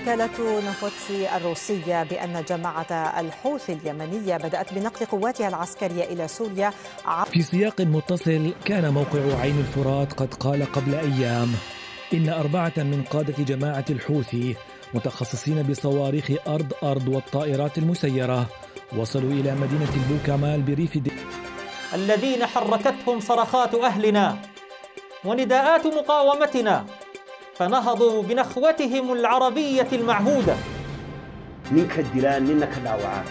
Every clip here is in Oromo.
وكالة نفوتسي الروسية بأن جماعة الحوثي اليمنية بدأت بنقل قواتها العسكرية إلى سوريا. في سياق متصل، كان موقع عين الفرات قد قال قبل أيام إن 4 من قادة جماعة الحوثي متخصصين بصواريخ أرض والطائرات المسيرة وصلوا إلى مدينة البوكمال بريف الذين حركتهم صرخات أهلنا ونداءات مقاومتنا فنهضوا بنخوتهم العربية المعهودة. نينك الدلال نينك الدعوات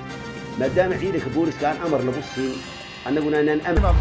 ما دام عيدك بورس كان أمر لبصي أنا قلنا أن أمر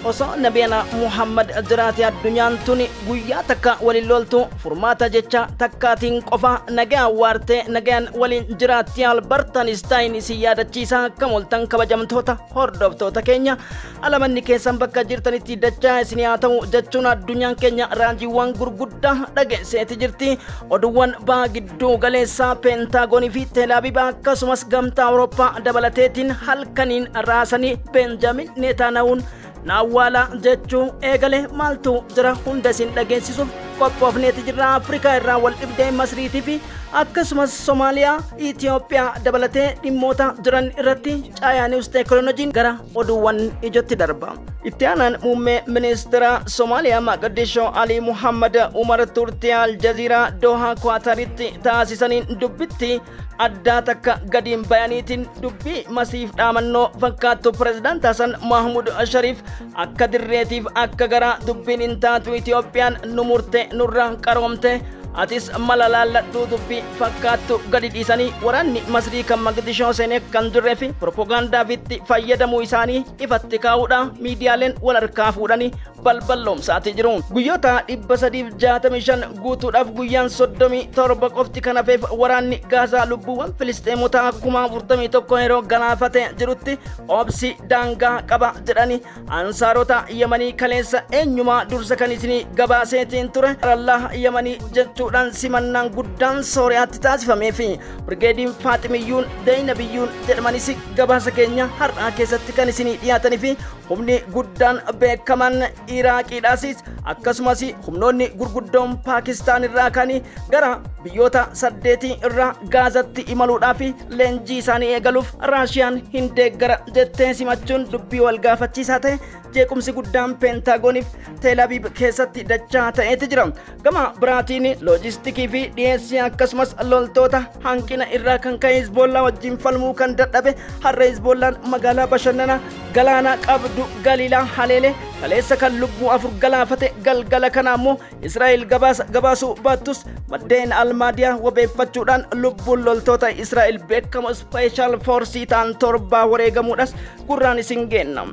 osoo nabiyana Muhammad jiraate addunyaan tuni guyyaa takka waliin loltu furmaata jecha takkaatiin qofa nagaa waarte nagaan waliin jiraatti. Albert Einstein si yaadachiisa akka moltan kabajamtoota hordoftoota keenya alamanni keessan bakka jirtanitti dachaa isin haa ta'u jechuun addunyaan keenya raajiiwwan gurguddaa dhageesseeti jirti. Oduuwwan baa gidduu galeessaa Peentaagoonii fi Teelaaviiv akkasumas gamtaa Awurooppaa dabalateetiin halkaniin raasanii Benjamin Netanyahuun naawwala jechuu eegale maaltu jira hunda isin dhageessisuuf qophoofneeti jirra. Afrikaa irraa wal dhibdee Masriitii fi akkasumas Somaaliyaa, Itoophiyaa dabalatee dhimmoota jiran irratti caayaa niwus teekinooloojiin gara oduuwwan ijootti darba. Itti aanaan muummee ministeera Somaaliyaa Mogadishoo Ali Muhammad Umar turtii Aljaziiraa Dohaa Kwaataritti taasisaniin dubbitti addaa takka gadiin bayaniitiin dubbii masiif dhaamannoo fakkaattu Pireezidaant Hasan Mahmud Shariif akka dirreetiif akka gara dubbiin hin taatu Itoophiyaan nu murte nurra qaroomte atis mala laalladhuu dubbii fakkaattu gadi dhiisanii waraanni Masrii kan Mogadishoo seenee kan jirree fi propoogaandaafitti fayyadamuu isaanii ifatti kaa'uudha miidiyaaleen wal harkaa fuudhanii balballoomsaati jiru. Guyyoota 365 guutuudhaaf guyyaan 37 qofti kan hafeef waraanni Gaazaa lubbuuwwan Filisteemota akkuma 41 yeroo galaafate jirutti obsi daangaa qaba jedhanii ansaarota Yemanii kaleessa eenyumaa dursa kan isinii gabaaseetiin ture Allah Yemanii jechuudhaan simannaan guddaan Sooriyaatti taasifamee fi Brigeediin Faaximiyyuun Deynabiyyuun jedhamanis gabaasa keenya har'aa keessatti kan isinii dhiyaatanii fi humni guddaan beekaman Iraaqiidhaas akkasumas humnoonni gurguddoon Paakistaan irraa kan gara biyyoota 8 irraa Gaazatti imaluudhaaf leenjii isaanii eegaluuf Raashiyaan hin deeggara jettee simachuun dubbii wal gaafachiisaa ta'e jeequmsi guddaan Peentaagooniif Teelaaviiv keessatti dachaa ta'eeti jira. Gama biraatiin loojistikii fi dhiyeessii akkasumas loltoota hanqina irraa kan ka'e Hizbollaa wajjin falmuu kan dadhabe har'a Hizbollaan magaalaa bashannana galaana qabdu Galiilaa haleele kaleessa kan lubbuu 4 galaafate galgala kana ammoo Israa'el gabaasuu baattus maddeen almaadiyaa wabeeffachuudhaan lubbuun loltoota Israa'el beekamoo Special Force ta'an 7 wareegamuudhaas gurraan isin geenna.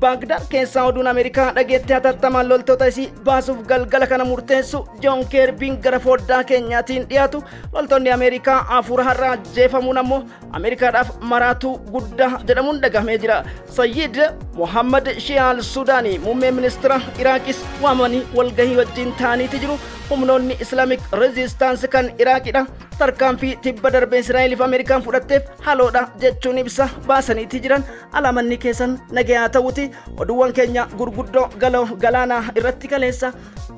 Bagdad keessa oduun Ameerikaa dhageetti hatattamaan loltoota isii baasuuf galgala kana murteessu John Kirby'n gara foddaa keenyaatiin dhiyaatu loltoonni Ameerikaa afur har'a ajjeefamuun ammoo Ameerikaadhaaf maraatuu guddaa jedhamuun dhagahamee jira. Sayyid Mohammad Shi'al Sudaanii muummee ministeera Iraaqis waamanii walgahii wajjin ta'aniiti jiru. Humnoonni Islamic Resistance kan Iraaqidha tarkaanfii tibba darbee Israa'eliif Ameerikaan fudhatteef haloodha jechuun ibsa baasaniiti jiran. Alamanni keessan nagayaa ta'uuti. Oduuwwan keenya gurguddoo galaanaa irratti kaleessa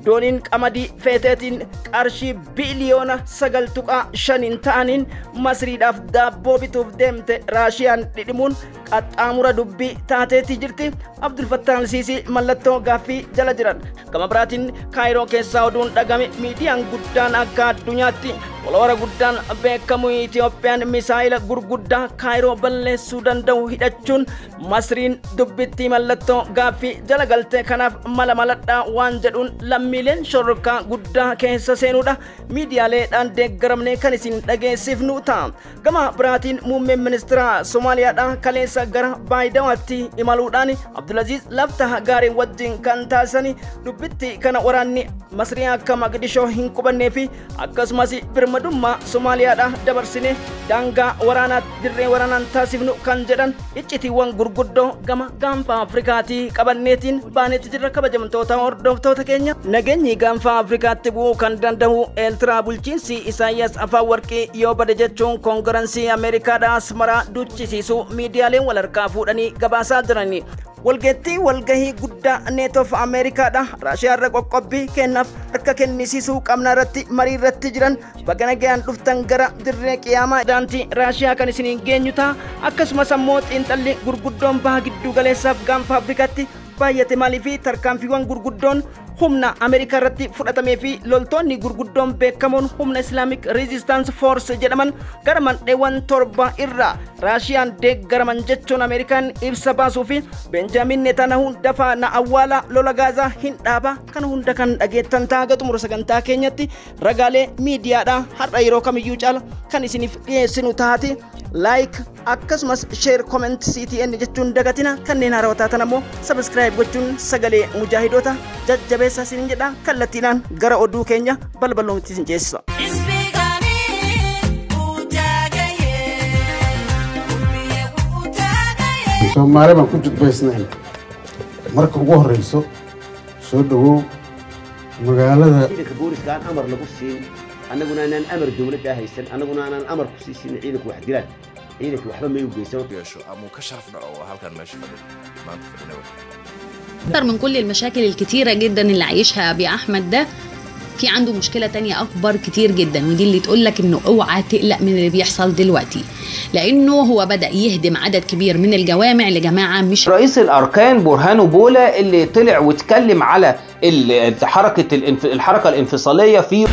dooniin qamadii feeteetiin qarshii biliyoona 9.5 ta'aniin Masriidhaaf daabboo bituuf deemte Raashiyaan dhidhimuun qaxxaamura dubbii taateetii jirti. Abdul Fattah al-Siisii mallattoo gaaffii jala jiran. Gama biraatiin Kaayiroo keessaa oduun dhagame miidiyaan guddaan akka addunyaatti waloora guddaan beekamu Itoophiyaan misaayila gurguddaa Kaayiroo balleessuu danda'u hidhachuun Masriin dubbitti mallattoo gaaffii jala galte kanaaf maladhaa waan jedhuun lammiileen shororkaa guddaa keessa seenuudha miidiyaaleedhaan deeggaramne kan isin dhageessifnu ta'a. Gama biraatiin muummeen ministeera Somaaliyaadha kaleessa keessa gara Baayidawaatti imaluudhaan Abdulaziz lafta gaareen wajjin kan taasisanii dubbitti kana waraanni Masrii akka Maqdishoo hin qubannee fi akkasumas birmadummaa Somaaliyaadha dabarsine daangaa waraanaa dirree waraanaan taasifnu kan jedhan iccitiiwwan gurguddoo gama gaanfa Afrikaatii qabanneetiin baanetti jirra. Kabajamtoota hordoftoota keenya nageenyi gaanfa Afrikaatti bu'uu kan danda'u Eertiraa bulchiinsi Isaayyaas Afewerqii yoo bade jechuun koongirensii Ameerikaadhaa Asmaraa duchisiisu miidiyaaleen wal harkaa fuudhanii gabaasaa jirani. walgahii guddaa neetoof Ameerikaadha Raashiyaarra qoqqobbii kennaaf harka kennisiisuu qabna irratti marii irratti jiran baga nagaan dhuftan gara dirree qiyaamaa daantii Raashiyaa kan isiniin geenyu ta'a. Akkasumas ammoo xiinxalli gurguddoon baha giddu galeessaaf gaanfa Afrikaatti baay'ate maalii fi tarkaanfiiwwan gurguddoon humna Ameerikaa irratti fudhatamee fi loltoonni gurguddoon beekamoon humna Islamic Resistance Force jedhaman gara mandheewwan 7 irraa Raashiyaan deeggaraman jechuun Ameerikaan ibsa baasuu fi Benjamin Netanyahu dafaa na awwaala lola Gaazaa hin dhaaba kan hunda kan dhageettan ta'a. Xumura sagantaa keenyatti ragaalee miidiyaadhaa har'a yeroo kamiyyuu caala kan isiniif dhiyeessinu taati. Like akkasumas share comment CTN jechuun dagatina kanneen haarawaa taatan ammoo subscribe gochuun sagalee mujaahidoota jajjabeessa isin jedha. Kallattiidhaan gara oduu keenya balballoomatti isin ceesisa. Soomaali baan ku judbaysnayn marka ugu horeyso soo dhawow magaalada ciidanka booliskaan amar lagu siin annaguna inaan amar dawladda haysan annaguna inaan amar ku siisin ciidanku wax dilaan ciidanku waxba ma yugeysan yeesho ama ka sharafna oo halkan meesha fadhiyo maanta fadhinawa. أكثر من كل المشاكل الكتيرة جدا اللي عايشها أبي أحمد ده في عنده مشكلة تانية أكبر كتير جدا ودي اللي تقولك إنه اوعى تقلق من اللي بيحصل دلوقتي لأنه هو بدأ يهدم عدد كبير من الجوامع لجماعة مش رئيس الأركان برهانو بولا اللي طلع واتكلم على الحركة الانفصالية في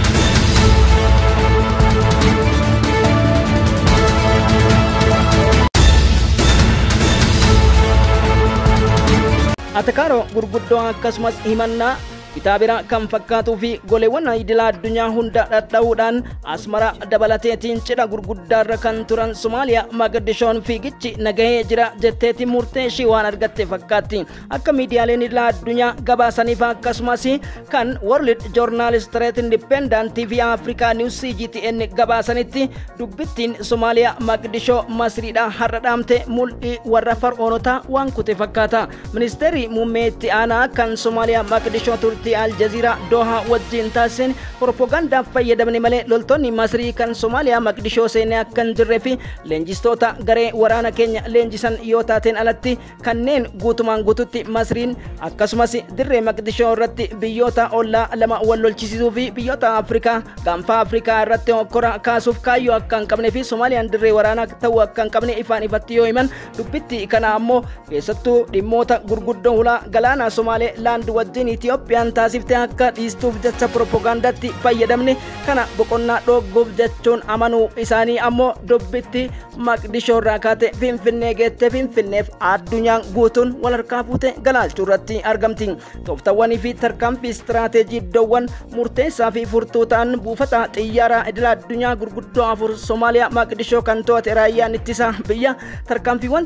Atakaro gurguddoo akkasumas himannaa kitaabira kan fakkaatuu fi goleewwan idilaa addunyaa hunda dhadha'uudhaan Asmara dabalateetiin cidha gurguddaarra kan turan Somaaliyaa Maqdishoon fiigichi nagahee jira jetteetiin murtee ishii waan argatte fakkaatti. Akka miidiyaaleen idilaa addunyaa gabaasaniif akkasumas kan World Journalist Trade Independent TV Africa News CGTN gabaasanitti dubbittiin Somaaliyaa Maqdishoo Masriidha har'a dhaamte mul'ii warra far'oonotaa waan kute fakkaata. Ministeerri muummee itti aanaa kan Somaaliyaa Maqdishoo Al Jazeera Doha wajjin taasisan propaganda fayyadamne malee loltoonni Masrii kan Somaaliyaa Maqdishoo seenee akkan jirree fi leenjistoota garee waraana keenya leenjisan yoo taateen alatti kanneen guutumaan guututti Masriin akkasumas dirree Maqdishoo irratti biyyoota ollaa lama wal lolchisiisuu fi biyyoota Afrikaa gaanfa Afrikaa irratti hokkora kaasuuf kaayyoo akka hin qabnee fi Soomaaliyaan dirree waraanaa ta'uu akka hin qabne ifaan ifatti yoo himan dubbitti kana ammoo keessattuu dhimmoota gurguddoo hulaa galaana Somaalee laand wajjin Itiyoophiyaan taasiftee akka dhiistuuf jecha propagandatti fayyadamne kana boqonnaa dhooguuf jechuun amanuu isaanii ammoo dubbitti Maqdishoo irraa kaate Finfinnee geette Finfinneef addunyaan guutuun wal harkaa fuute galaalchuu irratti argamti. Tooftawwanii fi tarkaanfii istiraateejii iddoowwan murteessaa fi furtuu ta'an buufata xiyyaaraa idil addunyaa gurguddoo 4 Somaaliyaa Maqdishoo kan to'ate raayyaan ittisa biyya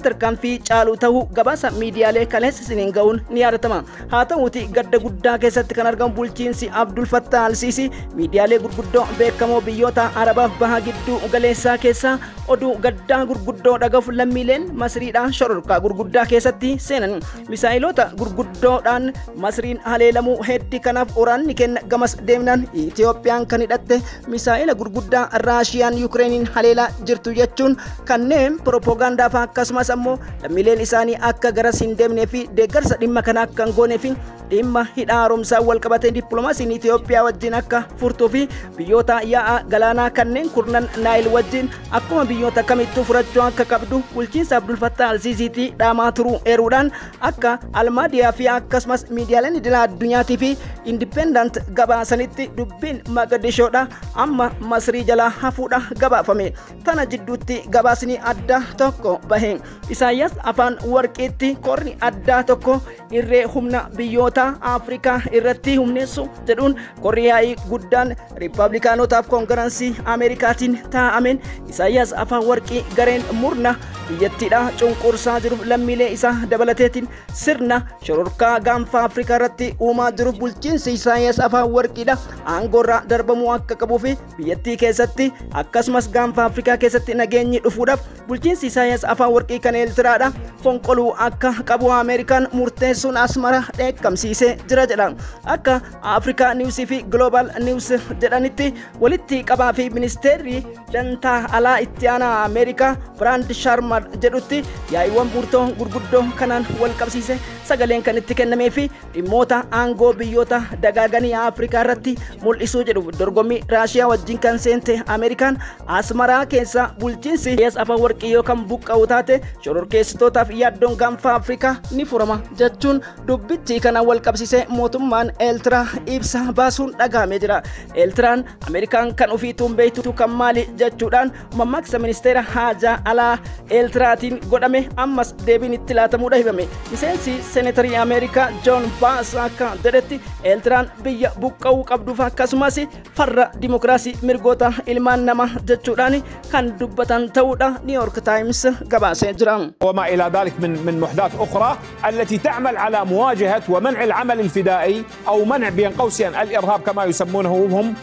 tarkaanfii caaluu ta'uu gabaasa miidiyaalee kaleessa isiniin ga'uun ni yaadatama. Haa ta'uuti gadda guddaa keessatti kan argamu bulchiinsi Abdul Fattah al-Sisi miidiyaalee gurguddoo beekamoo biyyoota Arabaaf baha gidduu galeessaa keessaa oduu gaddaa gurguddoo dhagahuuf lammiileen Masriidhaan shororkaa gurguddaa keessatti seenan. Misaa'ilota gurguddoodhaan Masriin haleelamuu heddii kanaaf waraanni kenna gamas deemnaan Itiyoophiyaan kan hidhatte misaa'ila gurguddaa Raashiyaan Yukireeniin haleelaa jirtu jechuun kanneen propoogandaaf akkasumas ammoo lammiileen isaanii akka garas hin deemnee fi deeggarsa dhimma kana akka hin goonee fi dhimma hidhaa haaromsaa wal qabatee dippiloomaasiin Itiyoophiyaa wajjin akka furtuu fi biyyoota yaa'a galaanaa kanneen kurnan Naayil wajjin akkuma biyyoota kamittuu furachuu akka qabdu bulchiinsa Abdul Fattah al-Sisiitii dhaamaa turuu eeruudhaan akka Almaadiyaa fi akkasumas miidiyaaleen idilaa addunyaatii fi Independent gabaasanitti dubbiin Maqdishoodha amma Masrii jalaa hafuudha gabaafame. Tana jidduutti gabaasni adda tokko bahe. Isaayyaas Afewerqiitti korni adda tokko irree humna biyyoota Afrikaa irratti humneessu jedhuun korriyaa'ii guddaan Riippaabilikaanotaaf koongirensii Ameerikaatiin taa'ameen Isaayyaas Afewerqii gareen murna biyyattiidha cunqursaa jiruuf lammiilee isaa dabalateetiin sirna shororkaa gaanfa Afrikaa irratti uumaa jiruuf bulchiinsi Isaayyaas Afeworqiidha aangoorraa darbamuu akka qabuu fi biyyattii keessatti akkasumas gaanfa Afrikaa keessatti nageenyi dhufuudhaaf bulchiinsi Isaayyaas Afeworqii kan Eertiraadha fonqoluu akka qabu Ameerikaan murteessuun Asmara dheekkamsiisee jira jedha. Akka Afrikaa Niwus fi Global Niwus jedhanitti walitti qabaa fi ministeerri dantaa alaa itti aanaa Ameerikaa Brand Sharman jedhutti yaa'iiwwan murtoo gurguddoo kanaan wal qabsiise sagaleen kan itti kennamee fi dhimmoota aangoo biyyoota dagaaganii Afrikaa irratti mul'isuu jedhu dorgommii Raashiyaa wajjin kan seente Ameerikaan Asmaraa keessa bulchiinsi Isaayyaas Afeworqii yookaan buqqa'u taate shororkeessitootaaf yaaddoon gaanfa Afrikaa ni furama jechuun dubbitti kana wal qabsiisee mootummaan Eertiraa ibsa baasuun dhagahamee jira. Eertiraan Ameerikaan kan ofiituun beektu kan maali jechuudhaan mammaaksa ministeera haajaa alaa Eertiraatiin godhame ammas deebiin itti laatamuudha himame. Miseensi seenetarii Ameerikaa John Baas akka jedhetti Eertiraan biyya buqqa'uu qabduuf akkasumas farra dimokiraasii mirgoota ilmaan namaa jechuudhaan kan dubbatan ta'uudha New York Times gabaasee jira. وما إلى ذلك من محدات أخرى التي تعمل على مواجهة ومنع العمل الفدائي أو منع بين قوسين الإرهاب كما يسمونه هم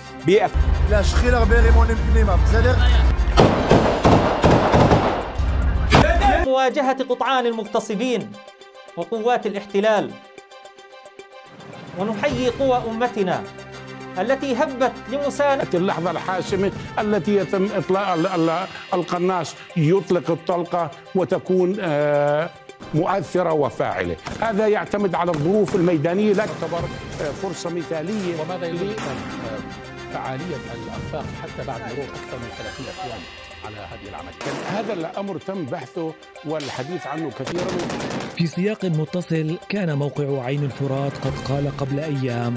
مواجهة قطعان المغتصبين وقوات الاحتلال. ونحيي قوى أمتنا التي هبت لمساندة اللحظة الحاسمة التي يتم إطلاق القناص يطلق الطلقة وتكون مؤثرة وفاعلة. هذا يعتمد على الظروف الميدانية لا تعتبر فرصة مثالية. وماذا يلي فعالية الأنفاق حتى بعد مرور أكثر من 30 أيام على هذه العملية؟ هذا الأمر تم بحثه والحديث عنه كثيرا. في سياق متصل كان موقع عين الفرات قد قال قبل أيام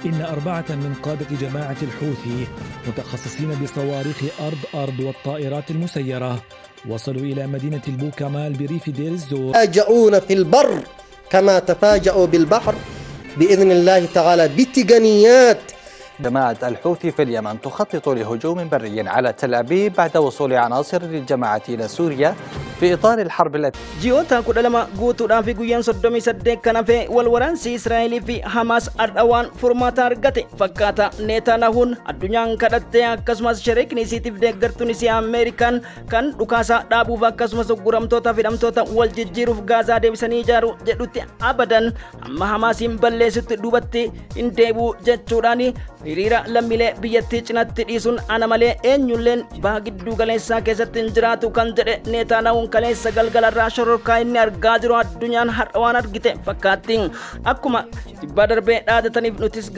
إن 4 من قادة جماعة الحوثي متخصصين بصواريخ أرض والطائرات المسيرة وصلوا إلى مدينة البوكمال بريف دير الزور. يفاجئون في البر كما تفاجؤوا بالبحر بإذن الله تعالى بتقنيات. جماعة الحوثي في اليمن تخطط لهجوم بري على تل أبيب بعد وصول عناصر للجماعة إلى سوريا في إطار الحرب التي جيوتا كدلما غوتودان في غويان صدومي سدين كنفي والورانسي إسرائيلي في حماس أردوان فرماتا رغتي فكاتا نيتانياهون الدنيا كدتي كسماس شريك نسيتيف دغرتو نسي أمريكان كان دوكاسا دابو فكسماس غورامتوتا فيدامتوتا والجيجيروف غازا ديبساني جارو جدوتي أبداً أما حماسين بلسوت دوبتي إنديبو جتشوراني hiriira lammiilee biyyattii cinatti dhiisuun ana malee eenyulleen baha gidduu galeessaa keessatti hin jiraatu kan jedhe Netanyahuun kaleessa galgalarraa shororkaa inni argaa jiru addunyaan har'a waan argite fakkaatti. Akkuma dhibbaa darbee dhaadataniif nutis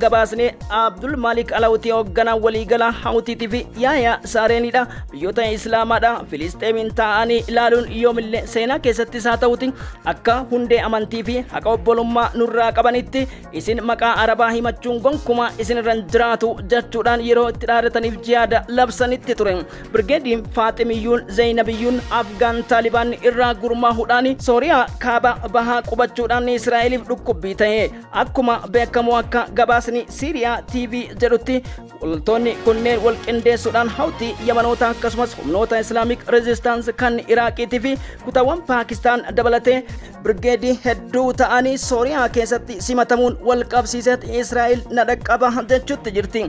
gabaasnee Abdul Malik Alawutii hoogganaa waliigalaa Hawutiitii fi Yaayaa Saareenidha. Biyyoota Islaamaadha Filisxeemiin taa'anii ilaaluun yoomillee seenaa keessattis haa ta'uti akka hundee amantii fi haqa obbolummaa nurraa qabanitti isin maqaa Arabaa himachuun gonkumaa isin irraan jiraatu jechuudhaan yeroo itti dhaadataniif jihaada labsanitti ture. Birgeediin Faaximiyyuun Zeynabiyyuun Afgaan Taalibaan irraa gurmaahuudhaan Sooriyaa kaaba bahaa qubachuudhaan Israa'eliif dhukkubbii ta'e. Akkuma beekamu akka gabaasni Siiriyaa TV jedhutti loltoonni kunneen wal qindeessuudhaan Hawtii Yamanoota akkasumas humnoota Islaamic Resistance kan Iraaqiitii fi kutaawwan Paakistaan dabalatee birgeedii hedduu ta'anii Sooriyaa keessatti simatamuun wal qabsiisee Israa'el nadhaqqaba jechuutti jirti.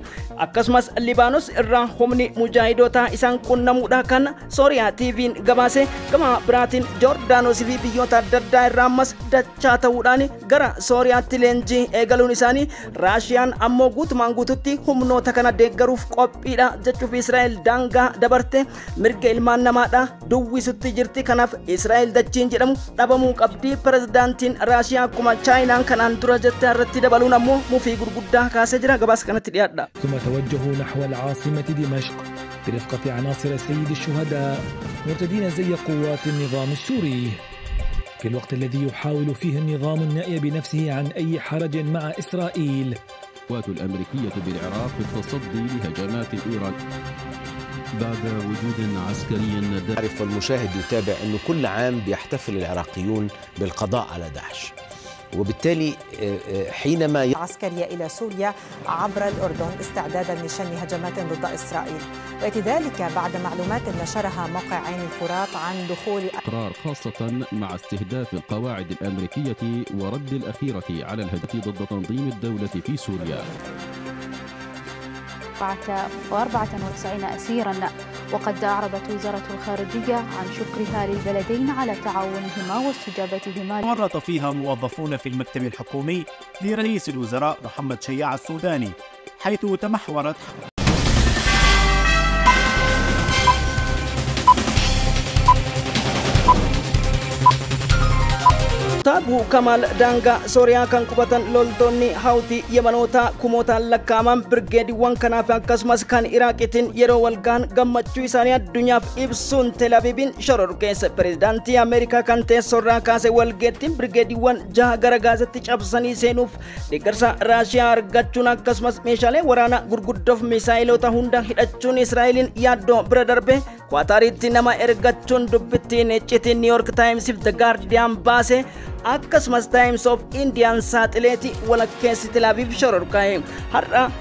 Akkasumas Libaanos irraa humni mujaahidoota isaan qunnamuudha kan Sooriyaa TV'n gabaase. Gama biraatiin Joordaanos fi biyyoota adda addaa irraa ammas dachaa ta'uudhaan gara Sooriyaatti leenjii eegaluun isaanii Raashiyaan ammoo guutumaan guututti humnoota kana deeggaruuf qophiidha jechuuf Israa'el daangaa dabarte mirga ilmaan namaadha duwwisutti jirti. Kanaaf Israa'el dachiin jedhamu dhabamuu qabdi. Pirezidaantiin Raashiyaa akkuma Chaayinaan kanaan dura jette irratti dabaluun ammoo mufii gurguddaa kaasee jira. gabaas kanatti dhiyaadha. ثم توجهوا نحو العاصمة دمشق برفقة عناصر سيد الشهداء مرتدين زي قوات النظام السوري في الوقت الذي يحاول فيه النظام النائي بنفسه عن أي حرج مع إسرائيل. القوات الأمريكية بالعراق في التصدي لهجمات إيران بعد وجود عسكري. يعرف المشاهد يتابع أنه كل عام بيحتفل العراقيون بالقضاء على داعش، وبالتالي حينما عسكرية إلى سوريا عبر الأردن استعدادا لشن هجمات ضد إسرائيل، ويأتي ذلك بعد معلومات نشرها موقع عين الفرات عن دخول قرار خاصة مع استهداف القواعد الأمريكية ورد الأخيرة على الهجمات ضد تنظيم الدولة في سوريا. 94 أسيرا، وقد أعربت وزارة الخارجية عن شكرها للبلدين على تعاونهما واستجابتهما. ورط فيها موظفون في المكتب الحكومي لرئيس الوزراء محمد شياع السوداني، حيث تمحورت Tabu Kamal Danga Soria kan kubatan loltonni hauti Yamanota kumotaan lakkaaman birgeediiwwan kanaaf akkasumas kan Iraaqitiin yeroo walgaan gammachuu isaanii addunyaaf ibsuun Tel Aviiviin shororkeessa pireezidaantii Ameerikaa kan teessorraa kaase walgeettiin birgeediiwwan 6 gara Gaazaatti cabsanii seenuuf deeggarsa Raashiyaa argachuun akkasumas meeshaalee waraanaa gurguddoof misaa'ilota hunda hidhachuun Israa'eliin yaaddoo bira darbe Qaataaritti nama ergachuun dubbittiin iccitiin New York Times fi The Guardian baase akkasumas Times of Indian saaxileeti walakkeessi Tel Aviv shororkaa'e har'a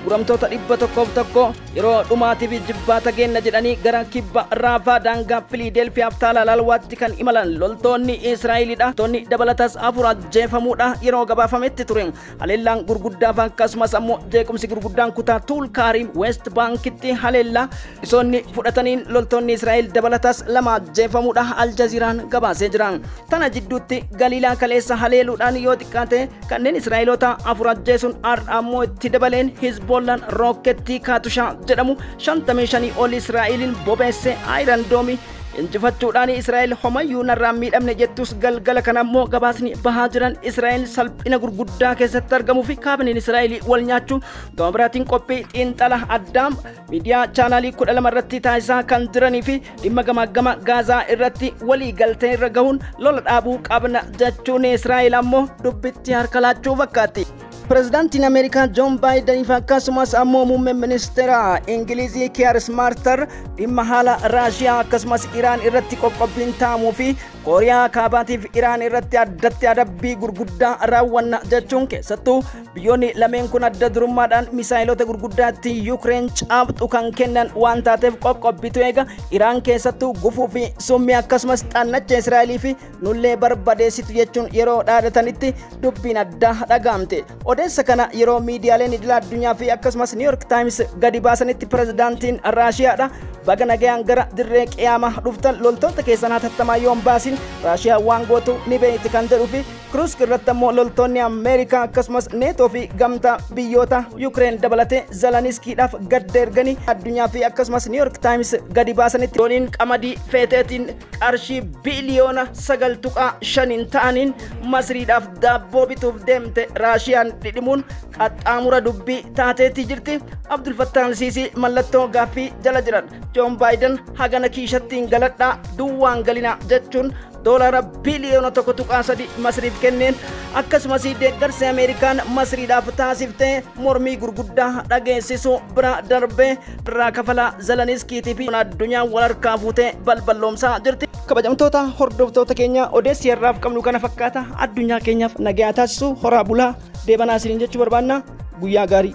guramtoota 101 yeroo dhumaatiif jibbaata geenna jedhanii gara kibba Raafaa daangaa Filiidelfiyaaf taalaalwaatti kan imalan loltoonni Israa'eliidha. Tonni dabalatas 4 ajjeefamuudha yeroo gabaafametti ture. Haleellaan gurguddaaf akkasumas ammoo jeequmsi gurguddaan kutaa Tuulkaarim West Bankitti haleellaa isoonni fudhataniin loltoonni Israa'el dabalatas 2 ajjeefamuudha Aljaziiraan gabaasee jira. Tana jidduutti Galiilaa kaleessa haleeluudhaan yoo xiqqaate kanneen Israa'eloota 4 ajjeesuun ammoo itti dabaleen Hizbollaan rooketii Kaatushaa jedhamu 55 ol Israa'eliin bobeesse Iron Dome injifachuudhaan Israa'el homayyuu narraa miidhamne jettus galgala kana ammoo gabaasni bahaa jiran Israa'el salphina gurguddaa keessatti argamuu fi kaabineen Israa'el wal nyaachuu gama biraatiin qophii xiinxala addaam miidiyaa chaanaalii 12 irratti taasisaa kan jiranii fi dhimma gama Gaazaa irratti walii galtee irra gahuun lola dhaabuu qabna jechuun Israa'el ammoo dubbitti harka laachuu fakkaatti. Pireezidaantiin Ameerikaa Joon Baayiden akkasumas ammoo muummeen ministeera Ingilizii Keir Starmer dhimma haala Raashiyaa akkasumas Iraan irratti qoqqobbiin taa'amuu fi Kooriyaa Kaabaatiif Iraan irratti addatti adabbii gurguddaa raawwanna jechuun keessattuu biyyoonni lameen kun adda durummaadhaan misaa'ilota gurguddaatti Yuukireen caabxu kan kennan waan taateef qoqqobbitu eega Iraan keessattuu gufuu fi summii akkasumas xannacha Israa'elii fi nullee barbadeessitu jechuun yeroo dhaadatanitti dubbiin addaa dhagaamte. Odeessa kana yeroo miidiyaaleen idil addunyaa fi akkasumas New York Times gadi baasanitti pireezidaantiin Raashiyaadha baga nagayaan gara dirree qiyaamaa dhuftan loltoota keessan hatattamaa yoon baasin Raashiyaa waan gootu ni beekti kan jedhuu fi Kursk irratti ammoo loltoonni Ameerikaa akkasumas neetoo fi gamtaa biyyoota Yuukireen dabalatee Zeleniskiidhaaf gadda erganii addunyaa fi akkasumas New York Times gadi baasanitti dooniin qamadii feeteetiin qarshii biliyoona 9.5 ta'aniin Masriidhaaf daabboo bituuf deemte Raashiyaan dhidhimuun qaxxaamura dubbii taateetti jirti. Abdul Fattah al-Siisii mallattoo gaaffii jala jiran Joon Baayiden hagana kiishattiin galadhaa duwwaan galina jechuun $1 biliyoona 1.3 Masriif kenneen akkasumas deeggarsi Ameerikaan Masriidhaaf taasiftee mormii gurguddaa dhageessisuu bira darbee irraa kafalaa Zeleniskiitii fi addunyaa wal harkaa fuutee balballoomsaa jirti. Kabajamtoota hordoftoota keenya odeessi har'aaf qabnu kana fakkaata addunyaa keenyaaf nagaa taasisu horaa bulaa deebanaa isiniin jechuu barbaanna guyyaa gaarii.